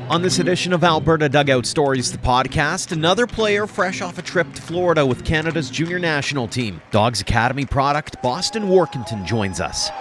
On this edition of Alberta Dugout Stories, the podcast, another player fresh off a trip to Florida with Canada's junior national team. Dogs Academy product Boston Warkentin joins us.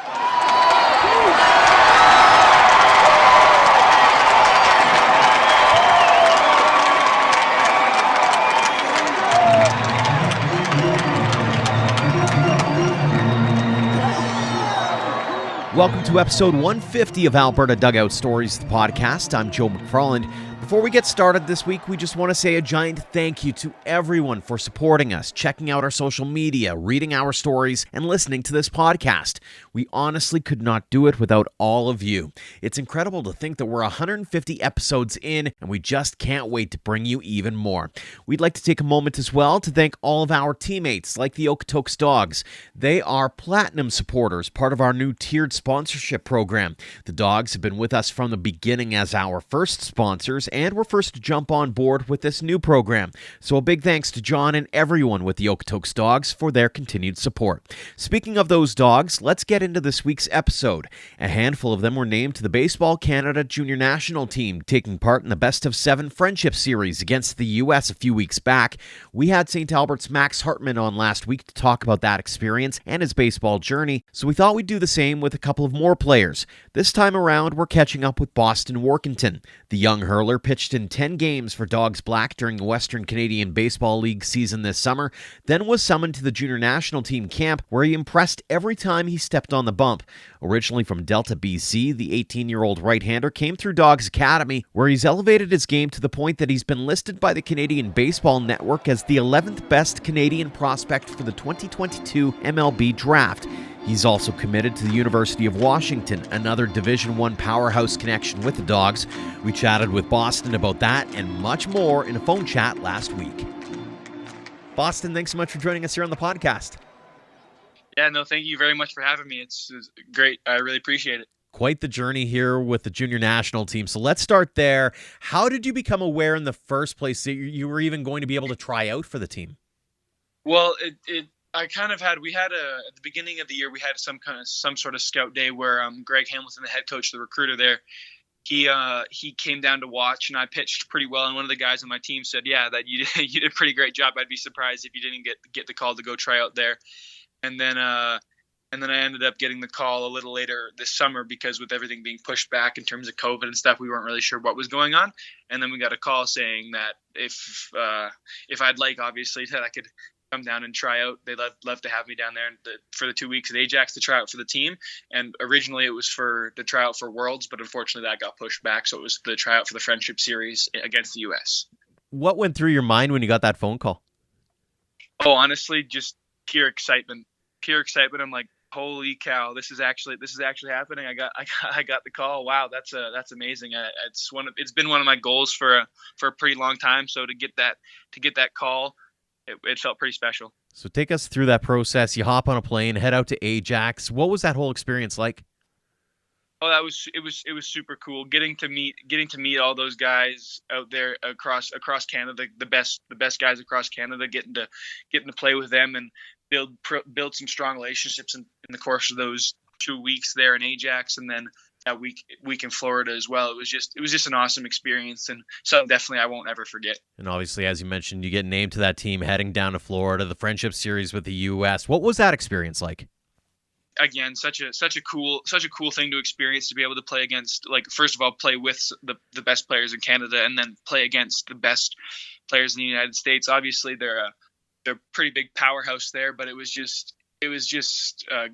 Welcome to episode 150 of Alberta Dugout Stories, the podcast. I'm Joe McFarland. Before we get started this week, we just want to say a giant thank you to everyone for supporting us, checking out our social media, reading our stories, and listening to this podcast. We honestly could not do it without all of you. It's incredible to think that we're 150 episodes in, and we just can't wait to bring you even more. We'd like to take a moment as well to thank all of our teammates, like the Okotoks Dogs. They are platinum supporters, part of our new tiered sponsorship program. The Dogs have been with us from the beginning as our first sponsors, and we're first to jump on board with this new program. So a big thanks to John and everyone with the Okotoks Dogs for their continued support. Speaking of those dogs, let's get into this week's episode. A handful of them were named to the Baseball Canada Junior National Team, taking part in the Best of 7 Friendship Series against the U.S. a few weeks back. We had St. Albert's Max Hartman on last week to talk about that experience and his baseball journey, so we thought we'd do the same with a couple of more players. This time around, we're catching up with Boston Warkentin. The young hurler pitched in 10 games for Dogs Black during the Western Canadian Baseball League season this summer, then was summoned to the junior national team camp where he impressed every time he stepped on the bump. Originally from Delta, BC, the 18-year-old right-hander came through Dogs Academy, where he's elevated his game to the point that he's been listed by the Canadian Baseball Network as the 11th best Canadian prospect for the 2022 MLB Draft. He's also committed to the University of Washington, another Division I powerhouse connection with the Dogs. We chatted with Boston about that and much more in a phone chat last week. Boston, thanks so much for joining us here on the podcast. Yeah, no, thank you very much for having me. It's great. I really appreciate it. Quite the journey here with the junior national team. So let's start there. How did you become aware in the first place that you were even going to be able to try out for the team? Well, at the beginning of the year, we had some sort of scout day where Greg Hamilton, the head coach, the recruiter there, he came down to watch, and I pitched pretty well. And one of the guys on my team said, "Yeah, that you did a pretty great job. I'd be surprised if you didn't get the call to go try out there." And then I ended up getting the call a little later this summer because with everything being pushed back in terms of COVID and stuff, we weren't really sure what was going on. And then we got a call saying that if I'd like, obviously, that I could come down and try out. They'd love to have me down there for the 2 weeks at Ajax to try out for the team. And originally it was for the tryout for Worlds, but unfortunately that got pushed back. So it was the tryout for the Friendship Series against the U.S. What went through your mind when you got that phone call? Oh, honestly, just pure excitement. I'm like, holy cow, this is actually happening. I got the call. Wow, that's amazing. It's been one of my goals for a pretty long time. So to get that call, it felt pretty special. So take us through that process. You hop on a plane, head out to Ajax. What was that whole experience like? Oh, it was super cool. Getting to meet all those guys out there across Canada, the best guys across Canada, getting to play with them and build some strong relationships in the course of those 2 weeks there in Ajax, and then that week in Florida as well. It was just an awesome experience and something definitely I won't ever forget. And obviously, as you mentioned, you get named to that team heading down to Florida, the Friendship Series with the U.S. What was that experience like? Again, such a cool thing to experience, to be able to play against, like, first of all, play with the best players in Canada, and then play against the best players in the United States. Obviously, they're pretty big powerhouse there, but it was just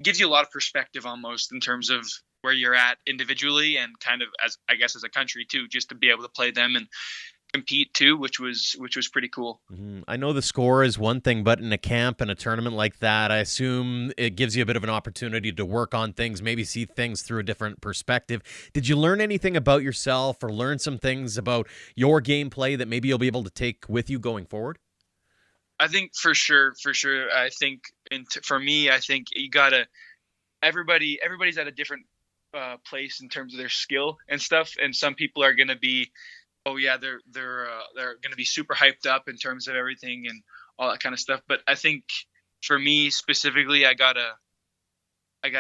gives you a lot of perspective almost in terms of where you're at individually and kind of as a country too, just to be able to play them and compete too, which was pretty cool. Mm-hmm. I know the score is one thing, but in a camp and a tournament like that, I assume it gives you a bit of an opportunity to work on things, maybe see things through a different perspective. Did you learn anything about yourself or learn some things about your gameplay that maybe you'll be able to take with you going forward? I think for sure. I think for me, I think you gotta, everybody's at a different place in terms of their skill and stuff. And some people are going to be, oh yeah, they're going to be super hyped up in terms of everything and all that kind of stuff. But I think for me specifically, I gotta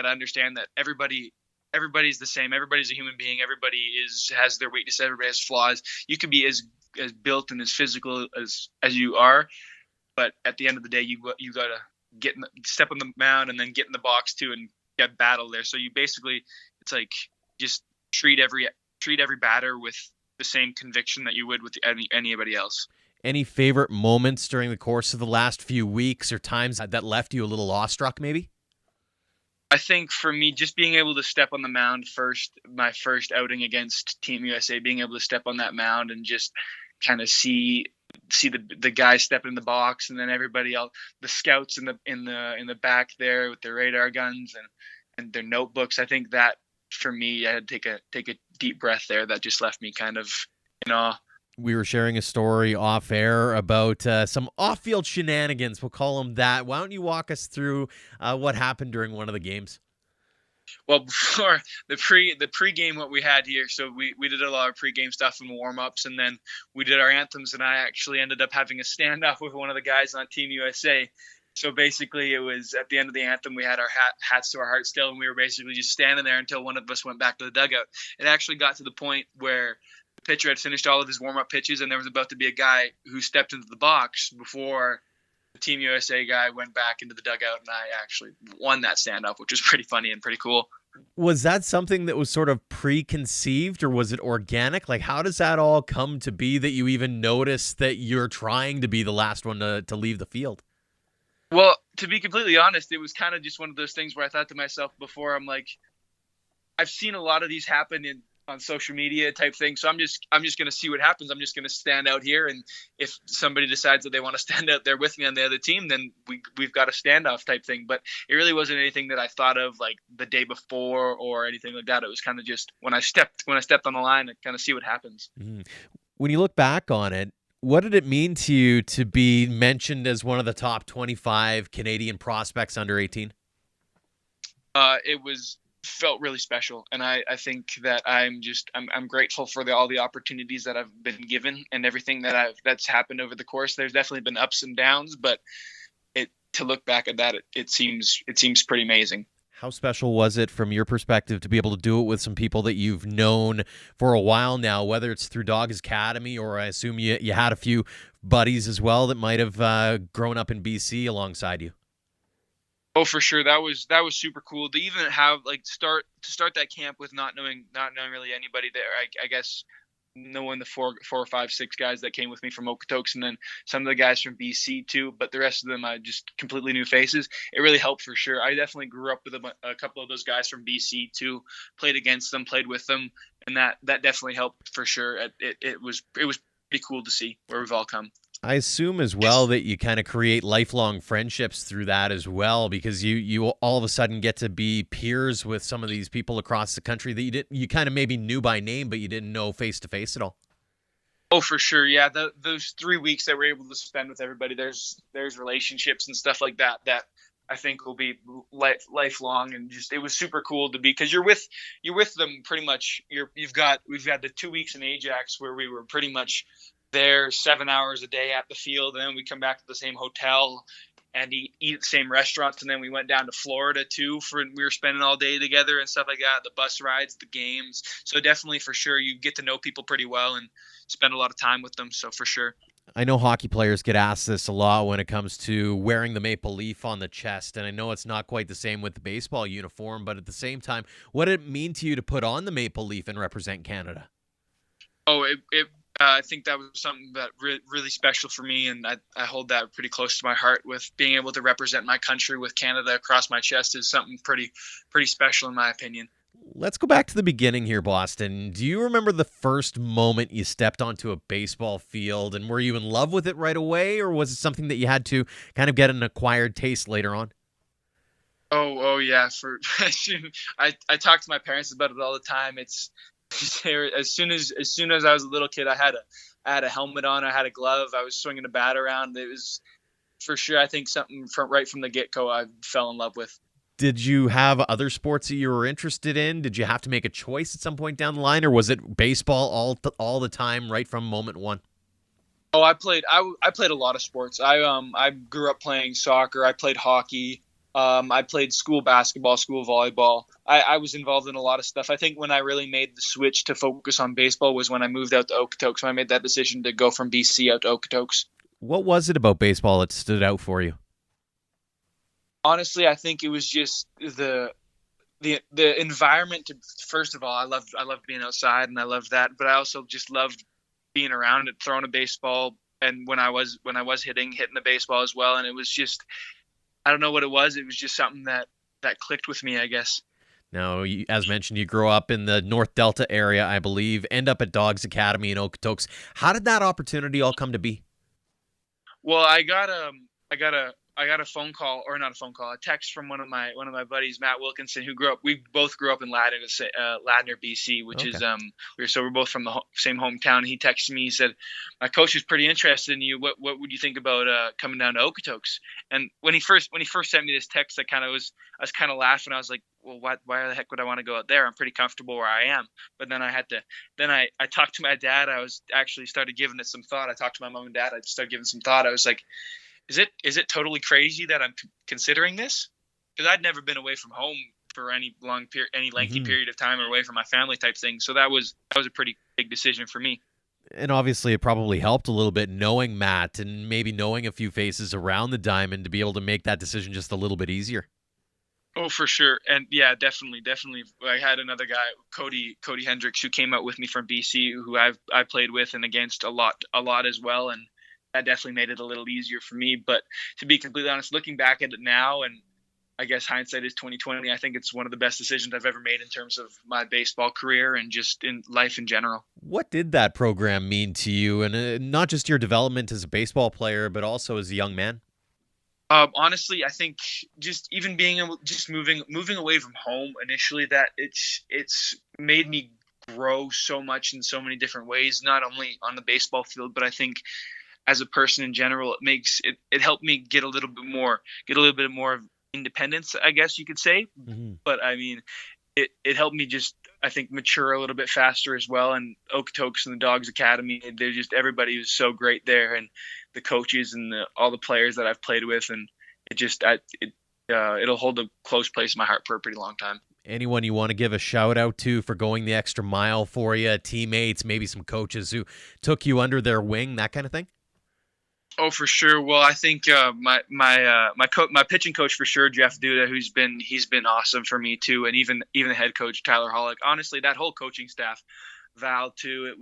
understand that everybody everybody's the same. Everybody's a human being. Everybody has their weaknesses. Everybody has flaws. You could be as built and as physical as you are, but at the end of the day, you gotta step on the mound and then get in the box too and get battle there. So you basically, it's like just treat every batter with the same conviction that you would with anybody else. Any favorite moments during the course of the last few weeks or times that left you a little awestruck, maybe? I think for me, just being able to step on the mound my first outing against Team USA, being able to step on that mound and just kind of see the guys step in the box, and then everybody else, the scouts in the back there with their radar guns and their notebooks. I think that for me, I had to take a deep breath there. That just left me kind of in awe. We were sharing a story off air about some off-field shenanigans. We'll call them that. Why don't you walk us through what happened during one of the games? Well, before the pregame, what we had here, so we did a lot of pregame stuff and warm-ups, and then we did our anthems, and I actually ended up having a standoff with one of the guys on Team USA. So basically, it was at the end of the anthem, we had our hats to our hearts still, and we were basically just standing there until one of us went back to the dugout. It actually got to the point where the pitcher had finished all of his warm-up pitches, and there was about to be a guy who stepped into the box before the Team USA guy went back into the dugout, and I actually won that standoff, which was pretty funny and pretty cool. Was that something that was sort of preconceived, or was it organic? Like, how does that all come to be that you even notice that you're trying to be the last one to leave the field? Well, to be completely honest, it was kind of just one of those things where I thought to myself before, I'm like, I've seen a lot of these happen on social media type thing. So I'm just going to see what happens. I'm just going to stand out here. And if somebody decides that they want to stand out there with me on the other team, then we've got a standoff type thing. But it really wasn't anything that I thought of like the day before or anything like that. It was kind of just when I stepped on the line and kind of see what happens. Mm-hmm. When you look back on it, what did it mean to you to be mentioned as one of the top 25 Canadian prospects under 18? It felt really special, and I think that I'm grateful for all the opportunities that I've been given and everything that's happened over the course. There's definitely been ups and downs, but to look back at that, it seems pretty amazing. How special was it from your perspective to be able to do it with some people that you've known for a while now, whether it's through Dogs Academy or I assume you had a few buddies as well that might have grown up in BC alongside you? Oh, for sure. That was super cool to even have start that camp with not knowing really anybody there. I guess knowing the four or five, six guys that came with me from Okotoks, and then some of the guys from BC too, but the rest of them I just completely new faces. It really helped for sure. I definitely grew up with a couple of those guys from BC too, played against them, played with them, and that definitely helped for sure. It was pretty cool to see where we've all come. I assume as well that you kind of create lifelong friendships through that as well, because you all of a sudden get to be peers with some of these people across the country that you kind of maybe knew by name, but you didn't know face to face at all. Oh, for sure. Yeah. Those 3 weeks that we're able to spend with everybody, there's relationships and stuff like that I think will be lifelong, and just, it was super cool to be, cause you're with them pretty much. We've got the 2 weeks in Ajax where we were pretty much there 7 hours a day at the field, and then we come back to the same hotel and eat at the same restaurants, and then we went down to Florida too we were spending all day together and stuff like that, the bus rides, the games. So definitely for sure you get to know people pretty well and spend a lot of time with them, so for sure. I know hockey players get asked this a lot when it comes to wearing the maple leaf on the chest, and I know it's not quite the same with the baseball uniform, but at the same time, what did it mean to you to put on the maple leaf and represent Canada? Oh, I think that was something that really special for me, and I hold that pretty close to my heart. With being able to represent my country with Canada across my chest is something pretty special in my opinion. Let's go back to the beginning here, Boston. Do you remember the first moment you stepped onto a baseball field, and were you in love with it right away, or was it something that you had to kind of get an acquired taste later on? Oh yeah. I talk to my parents about it all the time. It's as soon as I was a little kid, I had a helmet on, I had a glove, I was swinging a bat around. It was for sure, I think, something right from the get-go I fell in love with. Did you have other sports that you were interested in? Did you have to make a choice at some point down the line, or was it baseball all the time right from moment one? Oh, I played a lot of sports. I grew up playing soccer. I played hockey. I played school basketball, school volleyball. I was involved in a lot of stuff. I think when I really made the switch to focus on baseball was when I moved out to Okotoks. When I made that decision to go from BC out to Okotoks. What was it about baseball that stood out for you? Honestly, I think it was just the environment. First of all, I loved being outside, and I loved that. But I also just loved being around it, throwing a baseball, and when I was hitting the baseball as well. And it was just, I don't know what it was. It was just something that clicked with me, I guess. Now, as mentioned, you grew up in the North Delta area, I believe, end up at Dogs Academy in Okotoks. How did that opportunity all come to be? Well, I got a phone call, or not a phone call, a text from one of my buddies, Matt Wilkinson, we both grew up in Ladner, BC, which Okay. is we're both from the same hometown. He texted me, he said, my coach is pretty interested in you. What would you think about coming down to Okotoks? And when he first sent me this text, I was kind of laughing. I was like, well, why the heck would I want to go out there? I'm pretty comfortable where I am. But then I talked to my dad. I was actually started giving it some thought. I talked to my mom and dad. I started giving some thought. I was like, is it totally crazy that I'm considering this? Because I'd never been away from home for any lengthy period of time, or away from my family type thing. So that was a pretty big decision for me. And obviously, it probably helped a little bit knowing Matt and maybe knowing a few faces around the diamond to be able to make that decision just a little bit easier. Oh, for sure. And yeah, definitely. I had another guy, Cody Hendricks, who came out with me from BC, who I played with and against a lot as well. And that definitely made it a little easier for me. But to be completely honest, looking back at it now, and I guess hindsight is 2020, I think it's one of the best decisions I've ever made in terms of my baseball career and just in life in general. What did that program mean to you, and not just your development as a baseball player, but also as a young man? Honestly, I think just even moving away from home initially, that it's made me grow so much in so many different ways, not only on the baseball field, but I think as a person in general, it helped me get a little bit more of independence, I guess you could say. Mm-hmm. But I mean, it helped me just, I think, mature a little bit faster as well. And Okotoks and the Dogs Academy, everybody was so great there, and the coaches and all the players that I've played with, and it'll hold a close place in my heart for a pretty long time. Anyone you want to give a shout out to for going the extra mile for you, teammates, maybe some coaches who took you under their wing, that kind of thing? Oh, for sure. Well, I think my pitching coach for sure, Jeff Duda, he's been awesome for me too, and even the head coach Tyler Hollick. Honestly, that whole coaching staff, Val too.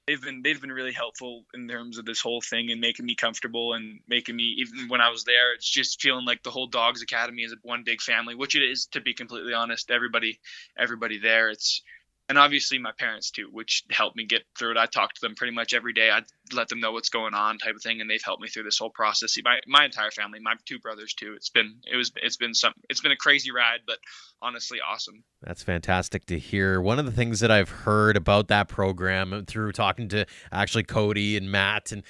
They've been really helpful in terms of this whole thing and making me comfortable, and making me, even when I was there, it's just feeling like the whole Dogs Academy is one big family, which it is, to be completely honest. Everybody there. And obviously my parents too, which helped me get through it. I talk to them pretty much every day. I let them know what's going on, type of thing, and they've helped me through this whole process. See, my entire family, my two brothers too. It's been a crazy ride, but honestly awesome. That's fantastic to hear. One of the things that I've heard about that program through talking to actually Cody and Matt and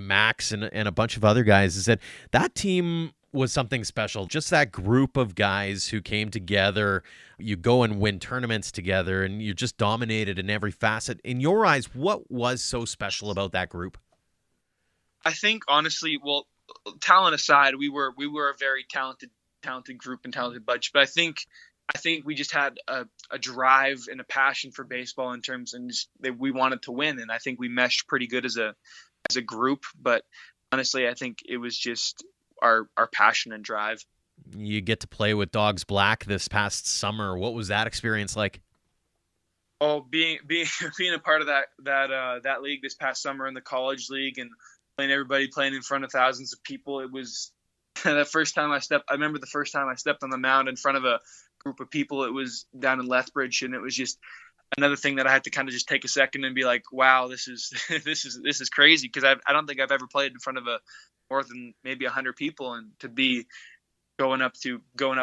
Max and a bunch of other guys is that team was something special. Just that group of guys who came together, you go and win tournaments together, and you just dominated in every facet. In your eyes, what was so special about that group? I think honestly, well, talent aside, we were a very talented group and talented bunch. But I think we just had a drive and a passion for baseball in terms, and just that we wanted to win. And I think we meshed pretty good as a group. But honestly, I think it was just our passion and drive. You get to play with Dogs Black this past summer. What was that experience like? Oh, being a part of that league this past summer in the college league, and playing in front of thousands of people. It was I remember the first time I stepped on the mound in front of a group of people. It was down in Lethbridge, and it was just another thing that I had to kind of just take a second and be like, wow, this is this is crazy, because I don't think I've ever played in front of more than maybe 100 people, and to be going up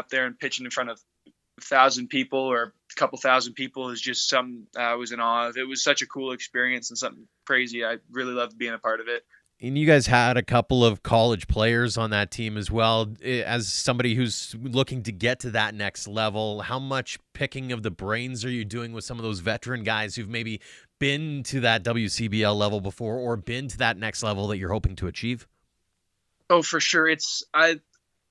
there and pitching in front of 1,000 people or a couple thousand people is just something I was in awe of. It was such a cool experience and something crazy. I really loved being a part of it. And you guys had a couple of college players on that team as well. As somebody who's looking to get to that next level, how much picking of the brains are you doing with some of those veteran guys who've maybe been to that WCBL level before, or been to that next level that you're hoping to achieve? Oh, for sure.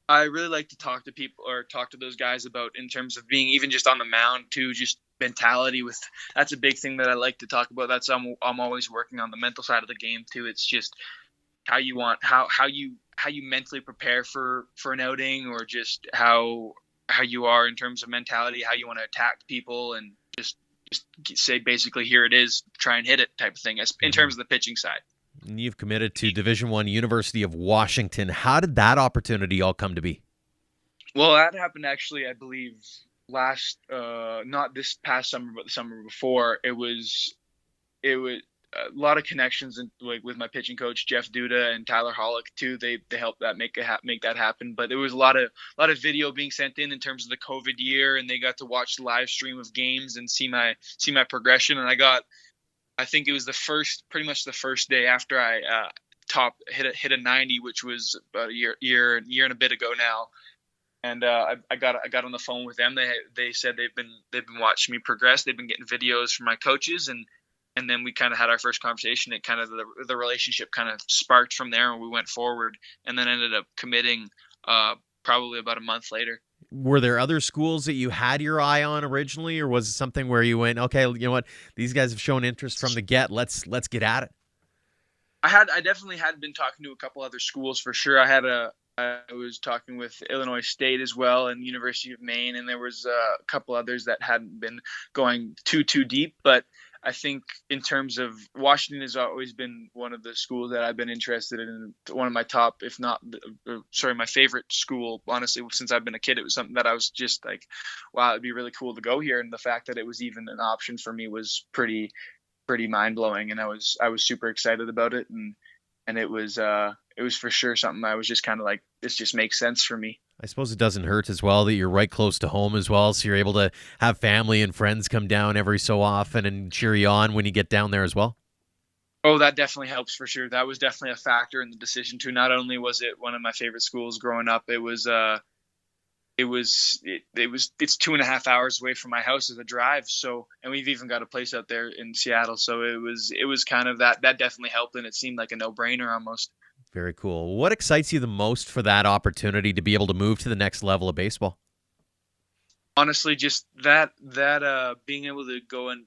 I really like to talk to people or talk to those guys about in terms of being even just on the mound too, just mentality with that's a big thing that I like to talk about. That's I'm always working on the mental side of the game too. It's just how you mentally prepare for an outing, or just how you are in terms of mentality, how you want to attack people, and just say basically here it is, try and hit it type of thing as in terms of the pitching side. And you've committed to Division I University of Washington. How did that opportunity all come to be? Well, that happened actually, I believe, last not this past summer, but the summer before. It was a lot of connections like with my pitching coach Jeff Duda and Tyler Hollick too. They helped that make that happen. But there was a lot of video being sent in terms of the COVID year, and they got to watch the live stream of games and see my progression. And I think it was pretty much the first day after I hit a 90, which was about a year and a bit ago now. And I got on the phone with them. They said they've been watching me progress. They've been getting videos from my coaches, and then we kind of had our first conversation. It kind of the relationship kind of sparked from there, and we went forward, and then ended up committing probably about a month later. Were there other schools that you had your eye on originally, or was it something where you went, okay, you know what, these guys have shown interest from the get, let's get at it? I definitely had been talking to a couple other schools for sure. I was talking with Illinois State as well and University of Maine, and there was a couple others that hadn't been going too deep. But I think in terms of Washington has always been one of the schools that I've been interested in. One of my top, if not, my favorite school, honestly, since I've been a kid. It was something that I was just like, wow, it'd be really cool to go here. And the fact that it was even an option for me was pretty mind blowing. And I was super excited about it. And it was for sure something I was just kind of like, this just makes sense for me. I suppose it doesn't hurt as well that you're right close to home as well, so you're able to have family and friends come down every so often and cheer you on when you get down there as well. Oh, that definitely helps for sure. That was definitely a factor in the decision too. Not only was it one of my favorite schools growing up, it's 2.5 hours away from my house as a drive. So, and we've even got a place out there in Seattle. So it was kind of that definitely helped, and it seemed like a no-brainer almost. Very cool. What excites you the most for that opportunity to be able to move to the next level of baseball? Honestly, just that being able to go and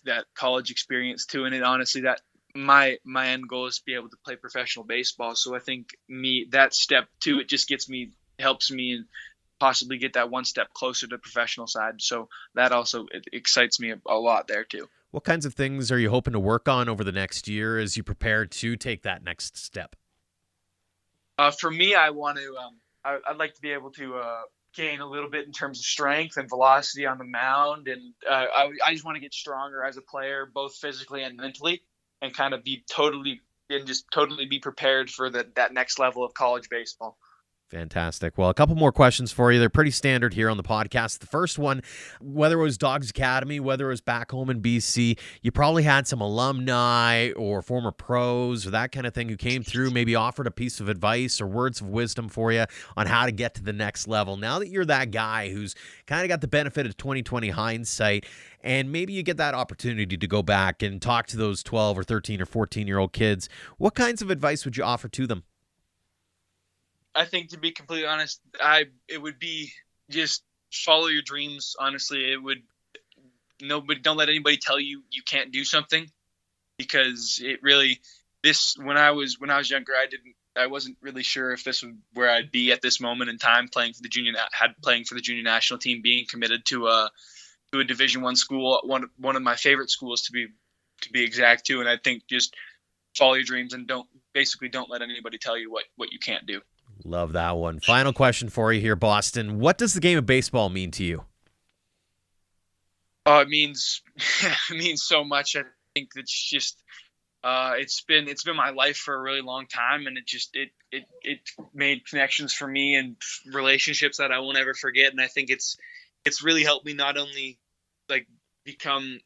that college experience too. And honestly, that my end goal is to be able to play professional baseball. So I think that step too, it just helps me and possibly get that one step closer to the professional side. So that also it excites me a lot there too. What kinds of things are you hoping to work on over the next year as you prepare to take that next step? For me, I want to. I'd like to be able to gain a little bit in terms of strength and velocity on the mound, and I just want to get stronger as a player, both physically and mentally, and kind of be totally be prepared for that next level of college baseball. Fantastic. Well, a couple more questions for you. They're pretty standard here on the podcast. The first one, whether it was Dogs Academy, whether it was back home in BC, you probably had some alumni or former pros or that kind of thing who came through, maybe offered a piece of advice or words of wisdom for you on how to get to the next level. Now that you're that guy who's kind of got the benefit of 2020 hindsight, and maybe you get that opportunity to go back and talk to those 12 or 13 or 14-year-old kids, what kinds of advice would you offer to them? I think, to be completely honest, it would be just follow your dreams. Honestly, don't let anybody tell you can't do something, because when I was younger, I wasn't really sure if this was where I'd be at this moment in time, playing for the junior national team, being committed to a Division I school, one of my favorite schools to be exact too. And I think just follow your dreams and don't let anybody tell you what you can't do. Love that one. Final question for you here, Boston. What does the game of baseball mean to you? It means so much. I think it's just it's been my life for a really long time, and it made connections for me and relationships that I won't ever forget. And I think it's really helped me not only become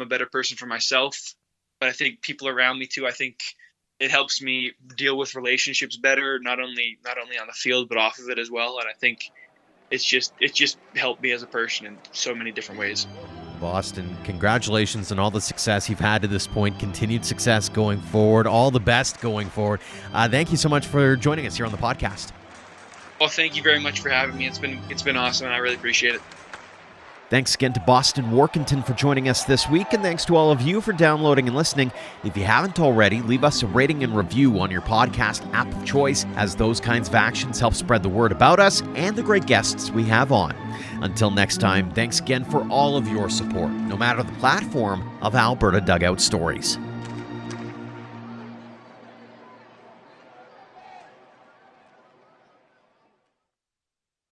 a better person for myself, but I think people around me too. I think it helps me deal with relationships better, not only on the field, but off of it as well. And I think it's just helped me as a person in so many different ways. Boston, congratulations on all the success you've had to this point. Continued success going forward. All the best going forward. Thank you so much for joining us here on the podcast. Well, thank you very much for having me. It's been awesome, and I really appreciate it. Thanks again to Boston Warkentin for joining us this week, and thanks to all of you for downloading and listening. If you haven't already, leave us a rating and review on your podcast app of choice, as those kinds of actions help spread the word about us and the great guests we have on. Until next time, thanks again for all of your support, no matter the platform of Alberta Dugout Stories.